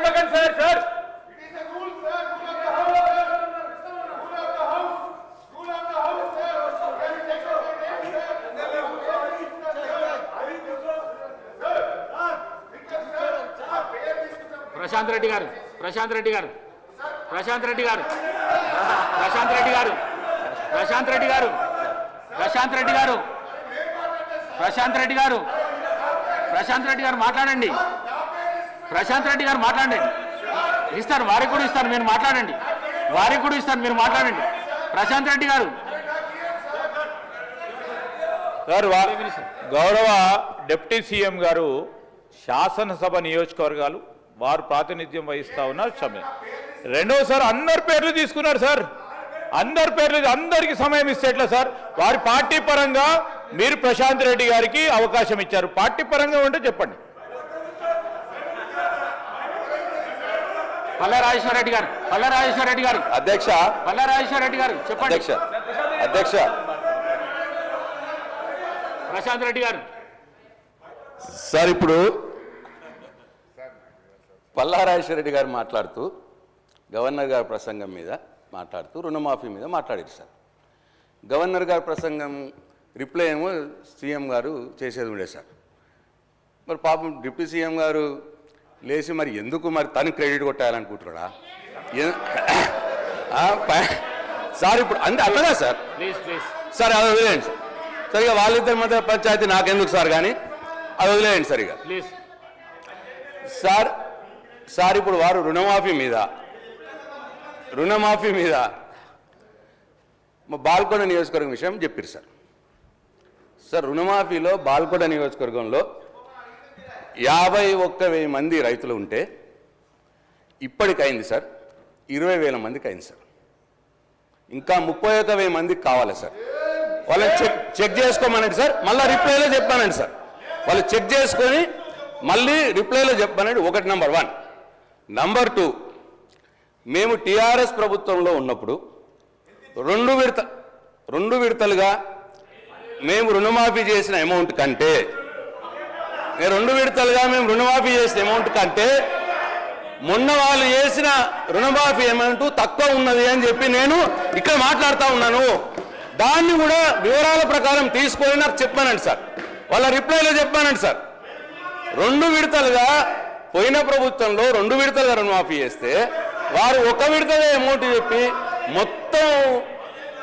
చూడకండి sir sir Prashanth Reddy గారు ప్రశాంత్ రెడ్డి గారు ప్రశాంత్ రెడ్డి గారు ప్రశాంత్ రెడ్డి గారు ప్రశాంత్ రెడ్డి గారు ప్రశాంత్ రెడ్డి గారు ప్రశాంత్ రెడ్డి గారు ప్రశాంత్ రెడ్డి గారు మాట్లాడండి. ప్రశాంత్ రెడ్డి గారు మాట్లాడండి. ఇస్తాను, వారికి కూడా ఇస్తాను, మీరు మాట్లాడండి. వారికి కూడా ఇస్తాను, మీరు మాట్లాడండి. ప్రశాంత్ రెడ్డి గారు. సార్, గౌరవ డిప్యూటీ సీఎం గారు శాసనసభ నియోజకవర్గాలు వారు ప్రాతినిధ్యం వహిస్తా ఉన్నారు. సమయం రెండోసారి అందరి పేర్లు తీసుకున్నారు సార్. అందరి పేర్లు అందరికీ సమయం ఇస్తే ఎట్లా సార్? వారి పార్టీ పరంగా మీరు ప్రశాంత్ రెడ్డి గారికి అవకాశం ఇచ్చారు. పార్టీ పరంగా ఉంటే చెప్పండి. పల్లారాజేశ్వర రెడ్డి గారు పల్లారాజేశ్వర రెడ్డి గారు అధ్యక్ష పల్లారాజేశ్వర రెడ్డి గారు చెప్పండి. అధ్యక్ష ప్రశాంత్ రెడ్డి గారు. సార్, ఇప్పుడు పల్లారాజేశ్వర రెడ్డి గారు మాట్లాడుతూ గవర్నర్ గారి ప్రసంగం మీద మాట్లాడుతూ రుణమాఫీ మీద మాట్లాడారు సార్. గవర్నర్ గారి ప్రసంగం రిప్లై ఏమో సీఎం గారు చేసేది ఉండే సార్. మరి పాపం డిప్యూటీ సీఎం గారు లేచి మరి ఎందుకు మరి తను క్రెడిట్ కొట్టాలనుకుంటున్నాడా సార్? ఇప్పుడు అంతే అట్లదా సార్? సార్ అది వదిలేయండి సార్. సార్ ఇక వాళ్ళిద్దరి మధ్య పంచాయతీ నాకెందుకు సార్, కానీ అది వదిలేయండి సార్. ఇక సార్ ఇప్పుడు వారు రుణమాఫీ మీద బాల్కొండ నియోజకవర్గం విషయం చెప్పారు సార్. సార్, రుణమాఫీలో బాల్కొండ నియోజకవర్గంలో 51,000 మంది రైతులు ఉంటే ఇప్పటికైంది సార్ 20,000 మందికి అయింది సార్. ఇంకా 31,000 మందికి కావాలి సార్. వాళ్ళని చెక్ చేసుకోమనండి సార్. మళ్ళీ రిప్లైలో చెప్పానండి సార్. వాళ్ళు చెక్ చేసుకొని మళ్ళీ రిప్లైలో చెప్పానండి. ఒకటి నంబర్ 1. నంబర్ 2, మేము టీఆర్ఎస్ ప్రభుత్వంలో ఉన్నప్పుడు రెండు విడతలుగా మేము రుణమాఫీ చేసిన అమౌంట్ కంటే మొన్న వాళ్ళు చేసిన రుణమాఫీ అమౌంట్ తక్కువ ఉన్నది అని చెప్పి నేను ఇక్కడ మాట్లాడుతూ ఉన్నాను. దాన్ని కూడా వివరాల ప్రకారం తీసుకొని నాకు చెప్పానండి సార్. వాళ్ళ రిప్లైలో చెప్పానండి సార్. 2 విడతలుగా పోయిన ప్రభుత్వంలో 2 విడతలుగా రుణమాఫీ చేస్తే వారు 1 విడతగా అమౌంట్ చెప్పి మొత్తం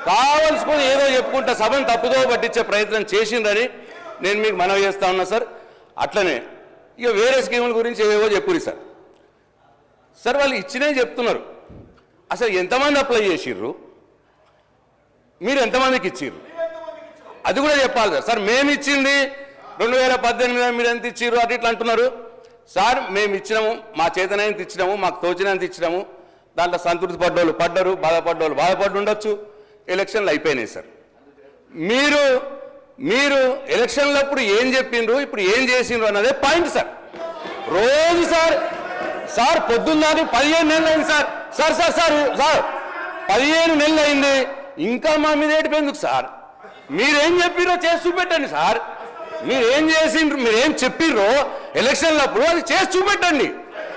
కావలసుకొని ఏదో చెప్పుకుంటా సభను తప్పుదో పట్టించే ప్రయత్నం చేసిందని నేను మీకు మనవి చేస్తా ఉన్నా సార్. అట్లనే ఇక వేరే స్కీముల గురించి ఏవో చెప్పురి సార్. సార్, వాళ్ళు ఇచ్చినే చెప్తున్నారు. అసలు ఎంతమంది అప్లై చేసిర్రు, మీరు ఎంతమందికి ఇచ్చిర్రు అది కూడా చెప్పాలి సార్. సార్, మేము ఇచ్చింది 2018 మీరు ఎంత ఇచ్చిర్రు అటు ఇట్లా అంటున్నారు సార్. మేము ఇచ్చినాము, మా చేతనైనంత ఇచ్చినాము, మాకు తోచినంత ఇచ్చినాము. దాంట్లో సంతృప్తి పడ్డోళ్ళు పడ్డరు, బాధపడ్డోళ్ళు బాధపడి ఉండొచ్చు. ఎలక్షన్లు అయిపోయినాయి సార్. మీరు ఎలక్షన్లప్పుడు ఏం చెప్పిండ్రు, ఇప్పుడు ఏం చేసిండ్రు అన్నదే పాయింట్ సార్. రోజు సార్ పొద్దున్నది 15 నెలలు అయింది సార్. సార్ 15 నెలలు అయింది, ఇంకా మా మీద ఏడిపోయిందుకు సార్? మీరేం చెప్పిర్రో చేసి చూపెట్టండి సార్. మీరేం చేసిండ్రు, మీరేం చెప్పిర్రో ఎలక్షన్లప్పుడు అది చేసి చూపెట్టండి.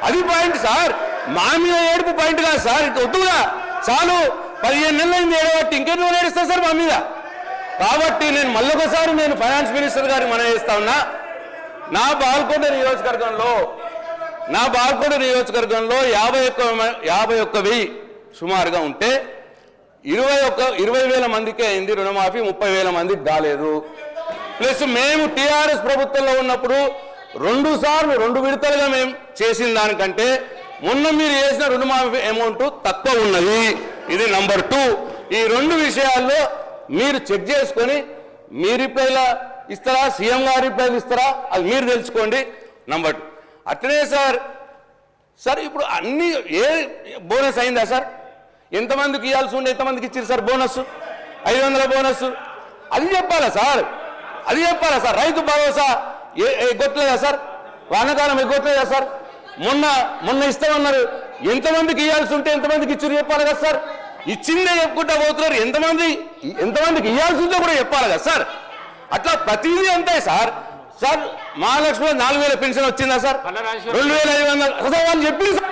అది పాయింట్ సార్. మా మీద ఏడుపు పాయింట్ కాదు సార్. ఇంక వద్దుగా, చాలు. 15 నెలలు అయింది ఏడబట్టి ఇంకెన్నో ఏడుస్తా సార్ మా మీద. కాబట్టి నేను మళ్ళొకసారి ఫైనాన్స్ మినిస్టర్ గారికి మనం చేస్తా ఉన్నా. నా బాల్కొండ నియోజకవర్గంలో 51,000 సుమారుగా ఉంటే 20,000 మందికే అయింది రుణమాఫీ, 30,000 మందికి కాలేదు. ప్లస్ మేము టీఆర్ఎస్ ప్రభుత్వంలో ఉన్నప్పుడు 2 సార్లు 2 విడతలుగా మేము చేసిన దానికంటే మొన్న మీరు చేసిన రుణమాఫీ అమౌంట్ తక్కువ ఉన్నది. ఇది నంబర్ 2. ఈ 2 విషయాల్లో మీరు చెక్ చేసుకొని మీ రిప్లైలా ఇస్తారా, సీఎం గారి రిప్లైలు ఇస్తారా, అది మీరు తెలుసుకోండి. నంబర్ 2. అట్లనే సార్ ఇప్పుడు అన్ని బోనస్ అయిందా సార్? ఎంతమందికి ఇవ్వాల్సి ఉండే ఎంతమందికి ఇచ్చారు సార్ బోనస్? 500 బోనస్. అది చెప్పాలా సార్? రైతు భరోసా ఎగ్గొట్టలేదా సార్? వానాకాలం ఎగ్గొట్టలేదా సార్? మొన్న ఇస్తామన్నారు. ఎంతమందికి ఇవ్వాల్సి ఉంటే ఎంతమందికి ఇచ్చారు చెప్పాలి కదా సార్? ఇచ్చిందే చెప్పుకుంటా పోతున్నారు. ఎంతమందికి ఇవ్వాల్సి ఉంటే కూడా చెప్పాలి కదా సార్? అట్లా ప్రతిదీ అంతే సార్. సార్ మహాలక్ష్మి 4,000 పెన్షన్ వచ్చిందా సార్? పల్ల రాజేశ్వర 2,500 అసలు వాళ్ళు చెప్పింది సార్.